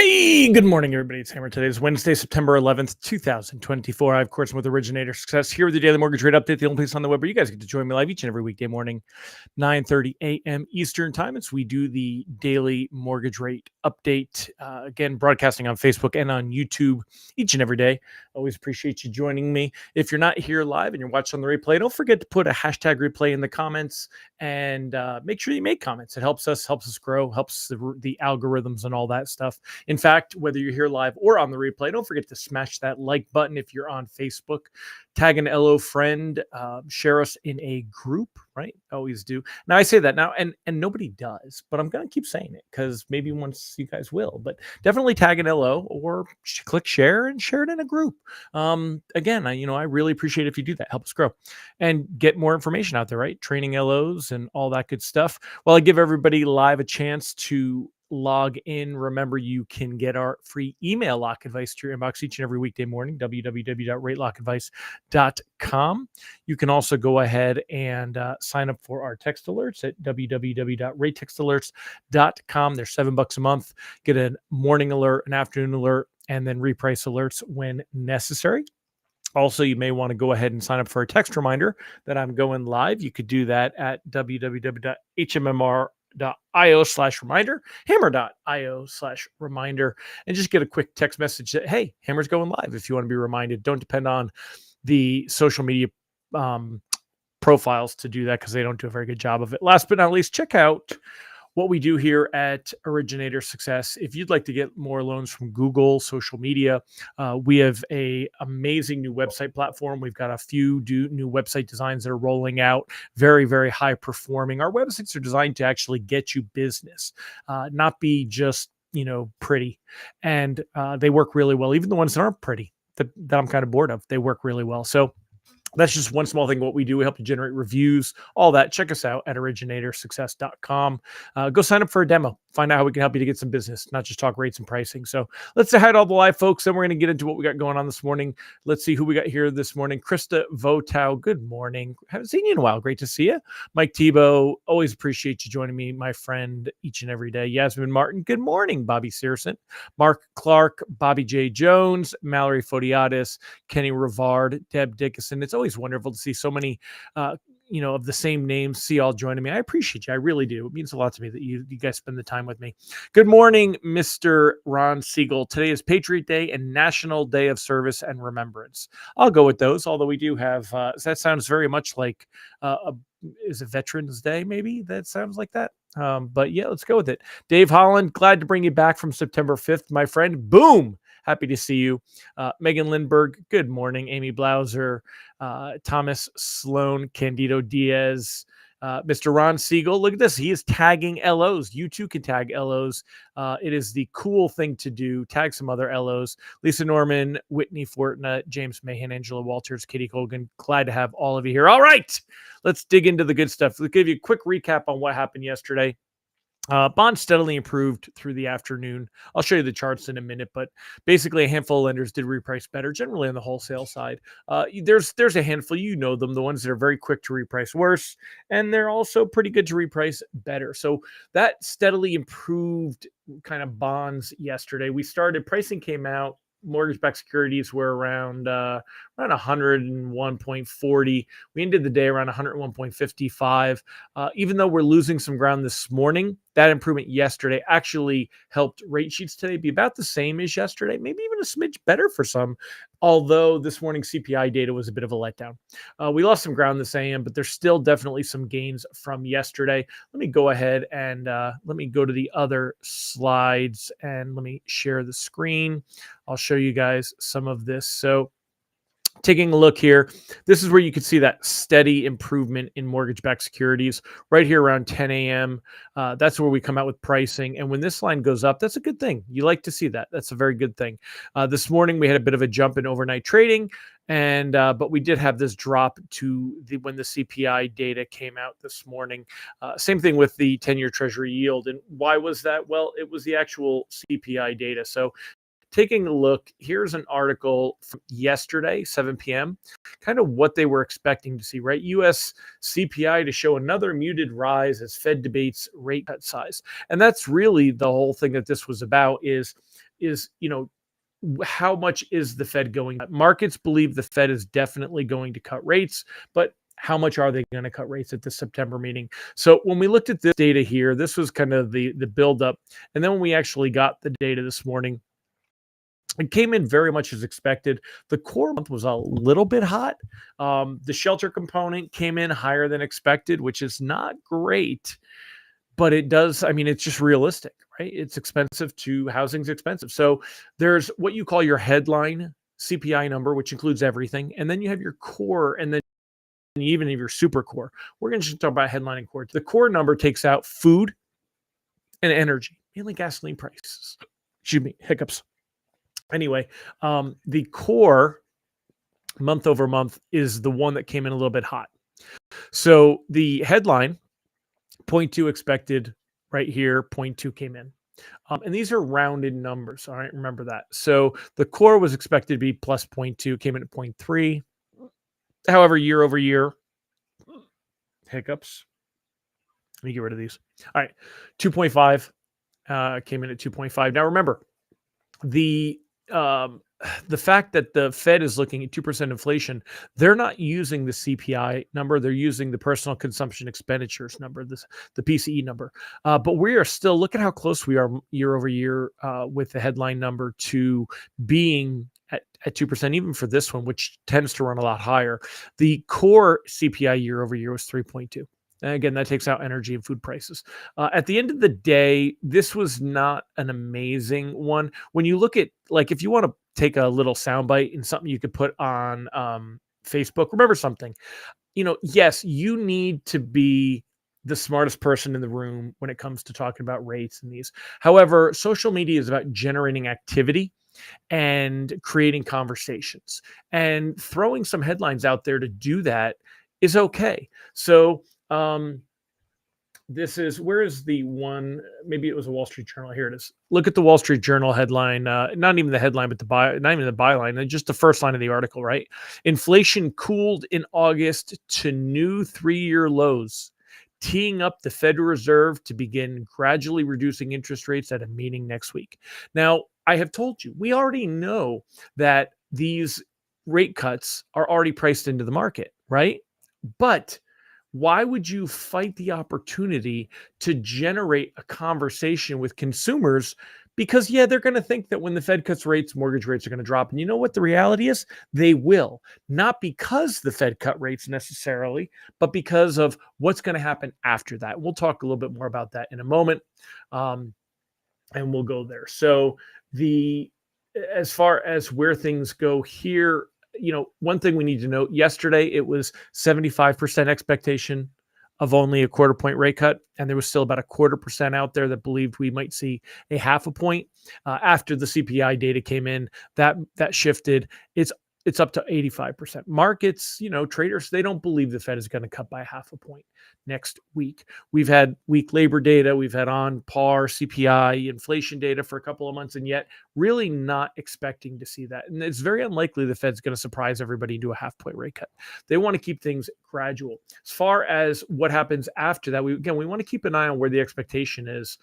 Hey, good morning, everybody. It's Hammer. Today is Wednesday, September 11th, 2024. I, of course, am with Originator Success here with the Daily Mortgage Rate Update, the only place on the web where you guys get to join me live each and every weekday morning, 9:30 a.m. Eastern Time. As we do the Daily Mortgage Rate Update, again, broadcasting on Facebook and on YouTube each and every day. Always appreciate you joining me. If you're not here live and you're watching on the replay, don't forget to put a hashtag replay in the comments and make sure you make comments. It helps us grow, helps the algorithms and all that stuff. In fact, whether you're here live or on the replay, don't forget to smash that like button if you're on Facebook. Tag an LO friend, share us in a group, right? Always do. Now I say that now, and nobody does, but I'm gonna keep saying it because maybe once you guys will. But definitely tag an LO or click share and share it in a group. Again, I really appreciate if you do that. Help us grow and get more information out there, right? Training LOs and all that good stuff. Well, I give everybody live a chance to log in. Remember, you can get our free email lock advice to your inbox each and every weekday morning, www.ratelockadvice.com. You can also go ahead and sign up for our text alerts at www.ratetextalerts.com. They're $7 a month. Get a morning alert, an afternoon alert, and then reprice alerts when necessary. Also, you may want to go ahead and sign up for a text reminder that I'm going live. You could do that at www.hmmr.io/reminder, hammer.io/reminder, and just get a quick text message that, hey, Hammer's going live if you want to be reminded. Don't depend on the social media profiles to do that because they don't do a very good job of it. Last but not least, check out what we do here at Originator Success. If you'd like to get more loans from Google, social media, we have a amazing new website platform. We've got a few new website designs that are rolling out, very, very high performing. Our websites are designed to actually get you business, not be just, pretty. And they work really well. Even the ones that aren't pretty, that I'm kind of bored of, they work really well. So that's just one small thing. What we do, we help you generate reviews, all that. Check us out at originatorssuccess.com. Go sign up for a demo. Find out how we can help you to get some business, not just talk rates and pricing. So let's say hi to all the live folks. Then we're going to get into what we got going on this morning. Let's see who we got here this morning. Krista Votow, good morning. Haven't seen you in a while. Great to see you. Mike Tebow, always appreciate you joining me, my friend, each and every day. Yasmin Martin, good morning. Bobby Searson, Mark Clark, Bobby J. Jones, Mallory Fodiatis, Kenny Rivard, Deb Dickinson. It's always wonderful to see so many of the same names, see all joining me. I appreciate you. I really do. It means a lot to me that you guys spend the time with me. Good morning, Mr. Ron Siegel. Today is Patriot Day and National Day of Service and Remembrance. I'll go with those, although we do have, that sounds very much like, is it Veterans Day? Maybe that sounds like that. But yeah, let's go with it. Dave Holland, glad to bring you back from September 5th, my friend. Boom. Happy to see you. Megan Lindberg, good morning. Amy Blauser, Thomas Sloan, Candido Diaz, Mr. Ron Siegel. Look at this. He is tagging LOs. You too can tag LOs. It is the cool thing to do. Tag some other LOs. Lisa Norman, Whitney Fortna, James Mahan, Angela Walters, Katie Colgan. Glad to have all of you here. All right, let's dig into the good stuff. Let's give you a quick recap on what happened yesterday. Bond steadily improved through the afternoon. I'll show you the charts in a minute, but basically a handful of lenders did reprice better, generally on the wholesale side. There's a handful, them, the ones that are very quick to reprice worse, and they're also pretty good to reprice better. So that steadily improved kind of bonds yesterday. Pricing came out, mortgage-backed securities were around 101.40. We ended the day around 101.55. Even though we're losing some ground this morning, that improvement yesterday actually helped rate sheets today be about the same as yesterday, maybe even a smidge better for some, although this morning's CPI data was a bit of a letdown. We lost some ground this AM, but there's still definitely some gains from yesterday. Let me go ahead and let me go to the other slides and let me share the screen. I'll show you guys some of this. So taking a look here, this is where you can see that steady improvement in mortgage-backed securities right here around 10 a.m. That's where we come out with pricing. And when this line goes up, that's a good thing. You like to see that. That's a very good thing. This morning, we had a bit of a jump in overnight trading, and but we did have this drop when the CPI data came out this morning. Same thing with the 10-year Treasury yield. And why was that? Well, it was the actual CPI data. So taking a look, here's an article from yesterday, 7 p.m., kind of what they were expecting to see, right? U.S. CPI to show another muted rise as Fed debates rate cut size. And that's really the whole thing that this was about, is is, how much is the Fed going? Markets believe the Fed is definitely going to cut rates, but how much are they going to cut rates at the September meeting? So when we looked at this data here, this was kind of the buildup. And then when we actually got the data this morning, it came in very much as expected. The core month was a little bit hot. The shelter component came in higher than expected, which is not great, but it does. I mean, it's just realistic, right? It's expensive housing's expensive. So there's what you call your headline CPI number, which includes everything. And then you have your core, and then even if your super core. We're going to just talk about headline and core. The core number takes out food and energy, mainly gasoline prices. Excuse me, hiccups. Anyway, the core month over month is the one that came in a little bit hot. So the headline 0.2 expected right here, 0.2 came in. And these are rounded numbers. All right, remember that. So the core was expected to be plus 0.2, came in at 0.3. However, year over year, hiccups. Let me get rid of these. All right, 2.5 came in at 2.5. Now remember, the fact that the Fed is looking at 2% inflation, they're not using the CPI number. They're using the personal consumption expenditures number, the PCE number. But we are still, look at how close we are year over year with the headline number to being at 2%, even for this one, which tends to run a lot higher. The core CPI year over year was 3.2. And again, that takes out energy and food prices. At the end of the day, this was not an amazing one. When you look at, like, if you want to take a little soundbite and something you could put on Facebook, remember something, yes, you need to be the smartest person in the room when it comes to talking about rates and these. However, social media is about generating activity and creating conversations, and throwing some headlines out there to do that is okay. So, this is, where is the one? Maybe it was a Wall Street Journal. Here it is. Look at the Wall Street Journal headline. Not even the headline, but not even the byline. Just the first line of the article, right? Inflation cooled in August to new 3-year lows, teeing up the Federal Reserve to begin gradually reducing interest rates at a meeting next week. Now, I have told you, we already know that these rate cuts are already priced into the market, right? But why would you fight the opportunity to generate a conversation with consumers? Because, yeah, they're going to think that when the Fed cuts rates, mortgage rates are going to drop. And you know what the reality is? They will. Not because the Fed cut rates necessarily, but because of what's going to happen after that. We'll talk a little bit more about that in a moment, and we'll go there. So as far as where things go here, one thing we need to note, yesterday it was 75% expectation of only a 1/4 point rate cut, and there was still about 1/4% out there that believed we might see a 1/2 point. After the CPI data came in, that shifted. It's up to 85%. Markets, traders, they don't believe the Fed is going to cut by 1/2 point next week. We've had weak labor data. We've had on par CPI inflation data for a couple of months, and yet really not expecting to see that. And it's very unlikely the Fed's going to surprise everybody into a 1/2 point rate cut. They want to keep things gradual. As far as what happens after that, we want to keep an eye on where the expectation is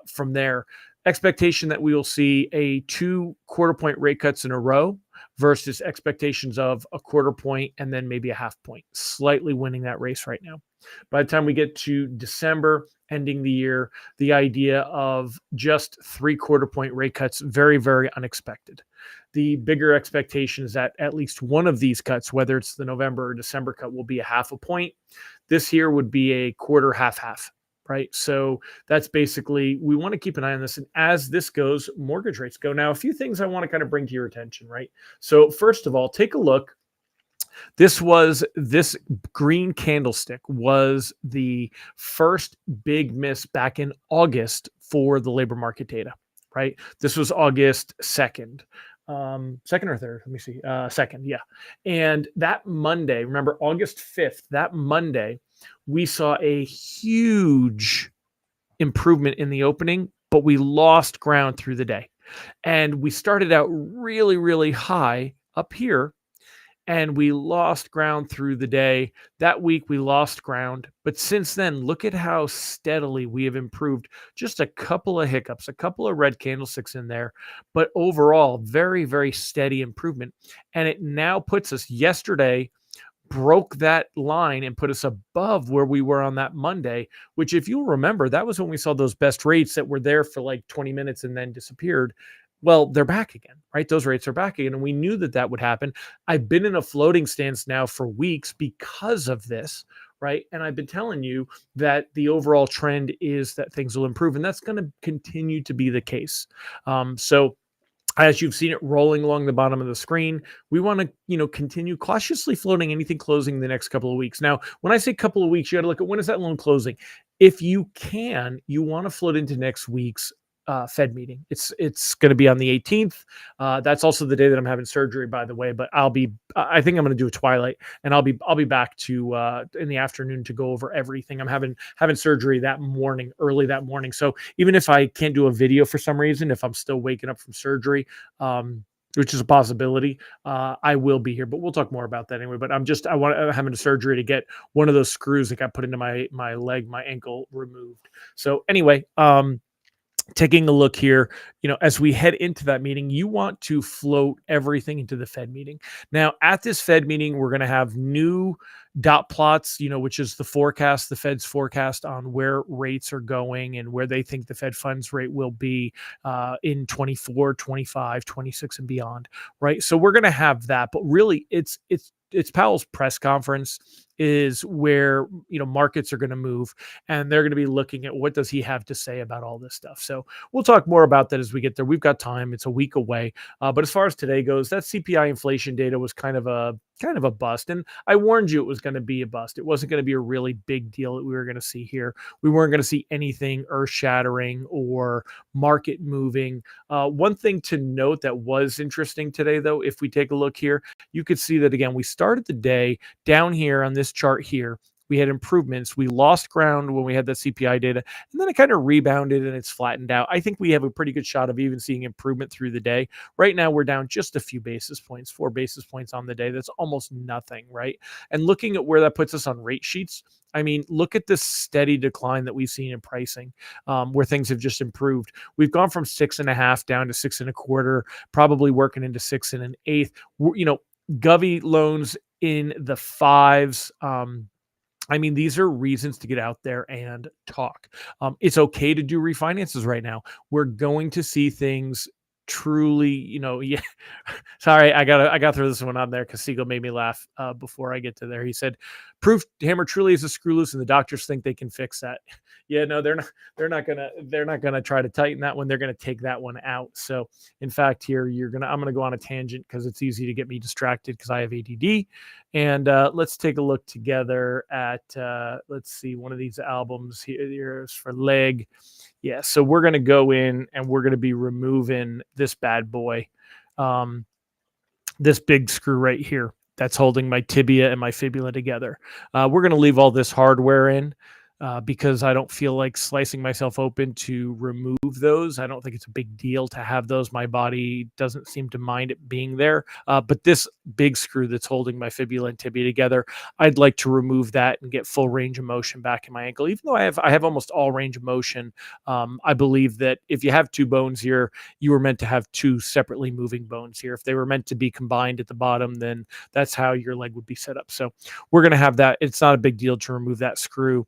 from there. Expectation that we will see a 2 1/4 point rate cuts in a row versus expectations of a 1/4 point and then maybe a 1/2 point, slightly winning that race right now. By the time we get to December, ending the year, the idea of just 3 1/4 point rate cuts, very, very unexpected. The bigger expectation is that at least one of these cuts, whether it's the November or December cut, will be a 1/2 point. This here would be a 1/4, 1/2. Right. So that's basically, we want to keep an eye on this. And as this goes, mortgage rates go. Now, a few things I want to kind of bring to your attention, right? So first of all, take a look. This green candlestick was the first big miss back in August for the labor market data, right? This was August 2nd. Second or third, let me see. Second, yeah. And that Monday, remember August 5th, that Monday, we saw a huge improvement in the opening, but we lost ground through the day. And we started out really, really high up here. and we lost ground through the day. That week we lost ground, but since then, look at how steadily we have improved. Just a couple of hiccups, a couple of red candlesticks in there, but overall, very, very steady improvement. And it now puts us yesterday broke that line and put us above where we were on that Monday, which, if you'll remember, that was when we saw those best rates that were there for like 20 minutes and then disappeared. Well, they're back again, right? Those rates are back again. And we knew that that would happen. I've been in a floating stance now for weeks because of this, right? And I've been telling you that the overall trend is that things will improve, and that's going to continue to be the case. So, as you've seen it rolling along the bottom of the screen, we want to, continue cautiously floating anything closing the next couple of weeks. Now, when I say couple of weeks, you got to look at when is that loan closing. If you can, you want to float into next week's Fed meeting. It's going to be on the 18th. That's also the day that I'm having surgery, by the way. But I think I'm going to do a twilight, and I'll be back to in the afternoon to go over everything. I'm having surgery that morning, early that morning. So even if I can't do a video for some reason, if I'm still waking up from surgery, which is a possibility, I will be here. But we'll talk more about that anyway. But I'm having a surgery to get one of those screws that got put into my leg, my ankle, removed. So anyway, taking a look here, as we head into that meeting, you want to float everything into the Fed meeting. Now, at this Fed meeting, we're going to have new dot plots, which is the Fed's forecast on where rates are going and where they think the Fed funds rate will be in 24, 25, 26 and beyond, right? So we're going to have that, but really it's Powell's press conference is where markets are going to move, and they're going to be looking at what does he have to say about all this stuff. So we'll talk more about that as we get there. We've got time; it's a week away. But as far as today goes, that CPI inflation data was kind of a bust, and I warned you it was going to be a bust. It wasn't going to be a really big deal that we were going to see here. We weren't going to see anything earth-shattering or market moving. One thing to note that was interesting today, though, if we take a look here, you could see that again. We started the day down here on this chart here. We had improvements. We lost ground when we had the CPI data, and then it kind of rebounded and it's flattened out. I think we have a pretty good shot of even seeing improvement through the day. Right now, we're down just a few basis points, 4 basis points on the day. That's almost nothing, right? And looking at where that puts us on rate sheets, I mean, look at this steady decline that we've seen in pricing, where things have just improved. We've gone from 6.5 down to 6.25, probably working into 6 1/8. Govy loans in the 5s. I mean, these are reasons to get out there and talk. It's okay to do refinances right now. We're going to see things truly, yeah. Sorry, I gotta throw this one on there because Siegel made me laugh before I get to there. He said, "Proof Hammer truly is a screw loose, and the doctors think they can fix that." Yeah, no, they're not gonna try to tighten that one. They're gonna take that one out. So, in fact, here I'm gonna go on a tangent because it's easy to get me distracted because I have ADD. And let's take a look together at let's see, one of these albums here's for Leg. Yeah, so we're going to go in and we're going to be removing this bad boy, this big screw right here that's holding my tibia and my fibula together. We're going to leave all this hardware in because I don't feel like slicing myself open to remove those. I don't think it's a big deal to have those. My body doesn't seem to mind it being there. But this big screw that's holding my fibula and tibia together, I'd like to remove that and get full range of motion back in my ankle. Even though I have almost all range of motion, I believe that if you have two bones here, you were meant to have two separately moving bones here. If they were meant to be combined at the bottom, then that's how your leg would be set up. So we're going to have that. It's not a big deal to remove that screw.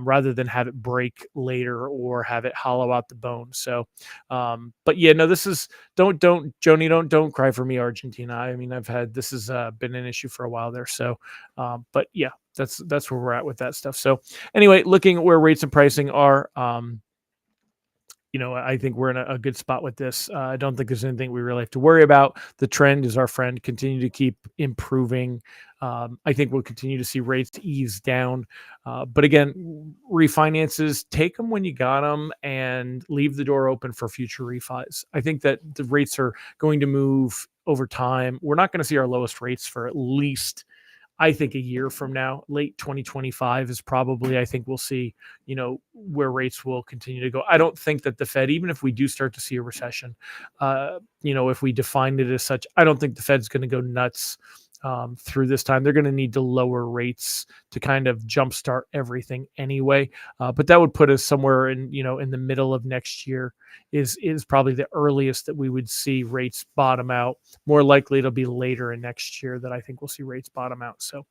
Rather than have it break later or have it hollow out the bone. So, but yeah, no, this is don't Joni, don't cry for me, Argentina. I mean, this has been an issue for a while there. So, but yeah, that's where we're at with that stuff. So anyway, looking at where rates and pricing are, I think we're in a good spot with this. I don't think there's anything we really have to worry about. The trend is our friend. Continue to keep improving. I think we'll continue to see rates ease down. But again, refinances, take them when you got them and leave the door open for future refis. I think that the rates are going to move over time. We're not going to see our lowest rates for at least, I think, a year from now. Late 2025 is probably, I think we'll see, where rates will continue to go. I don't think that the Fed, even if we do start to see a recession, if we define it as such, I don't think the Fed's going to go nuts through this time. They're going to need to lower rates to kind of jumpstart everything anyway. But that would put us somewhere in the middle of next year is probably the earliest that we would see rates bottom out. More likely it'll be later in next year that I think we'll see rates bottom out. So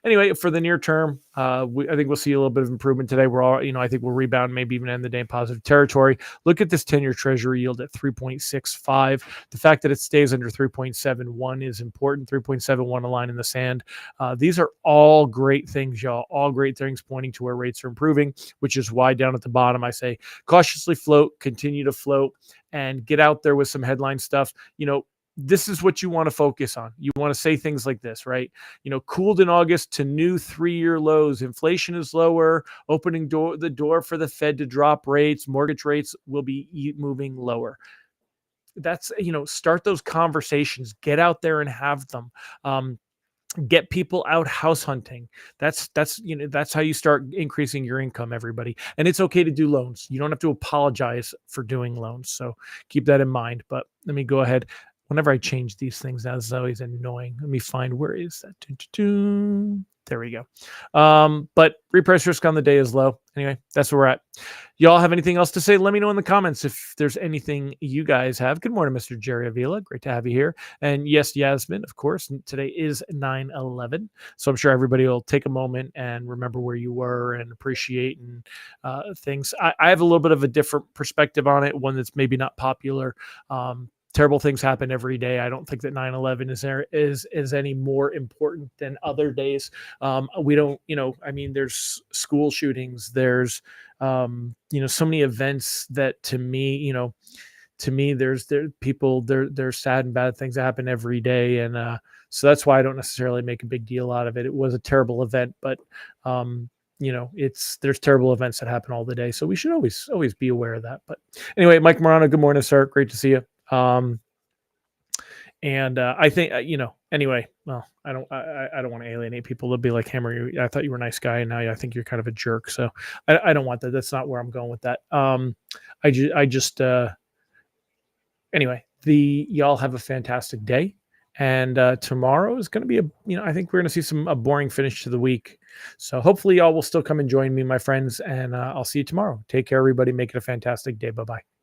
anyway, for the near term, I think we'll see a little bit of improvement today. We're all, I think we'll rebound, maybe even end the day in positive territory. Look at this 10-year treasury yield at 3.65. The fact that it stays under 3.71 is important. 3.71, a line in the sand. These are all great things, y'all. All great things pointing to where rates are improving, which is why down at the bottom I say cautiously float, continue to float, and get out there with some headline stuff. This is what you want to focus on. You want to say things like this, right? Cooled in August to new 3-year lows. Inflation is lower, opening the door for the Fed to drop rates. Mortgage rates will be moving lower. That's, start those conversations, get out there and have them. Get people out house hunting. That's how you start increasing your income, everybody. And it's okay to do loans. You don't have to apologize for doing loans. So keep that in mind. But let me go ahead. Whenever I change these things, that's always annoying. Let me find, where is that? There we go. But reprice risk on the day is low. Anyway, that's where we're at. Y'all have anything else to say? Let me know in the comments if there's anything you guys have. Good morning, Mr. Jerry Avila. Great to have you here. And yes, Yasmin, of course, today is 9/11. So I'm sure everybody will take a moment and remember where you were and appreciate and things. I have a little bit of a different perspective on it, one that's maybe not popular. Terrible things happen every day. I don't think that 9/11 is any more important than other days. We don't, there's school shootings. There's, so many events that to me, there's sad and bad things that happen every day. And so that's why I don't necessarily make a big deal out of it. It was a terrible event, but there's terrible events that happen all the day. So we should always be aware of that. But anyway, Mike Morano, good morning, sir. Great to see you. I think, anyway, well, I don't want to alienate people. They'll be like, Hammer, I thought you were a nice guy, and now I think you're kind of a jerk. So I don't want that. That's not where I'm going with that. Anyway, y'all have a fantastic day. And tomorrow is going to be I think we're going to see a boring finish to the week. So hopefully y'all will still come and join me, my friends, and I'll see you tomorrow. Take care, everybody. Make it a fantastic day. Bye-bye.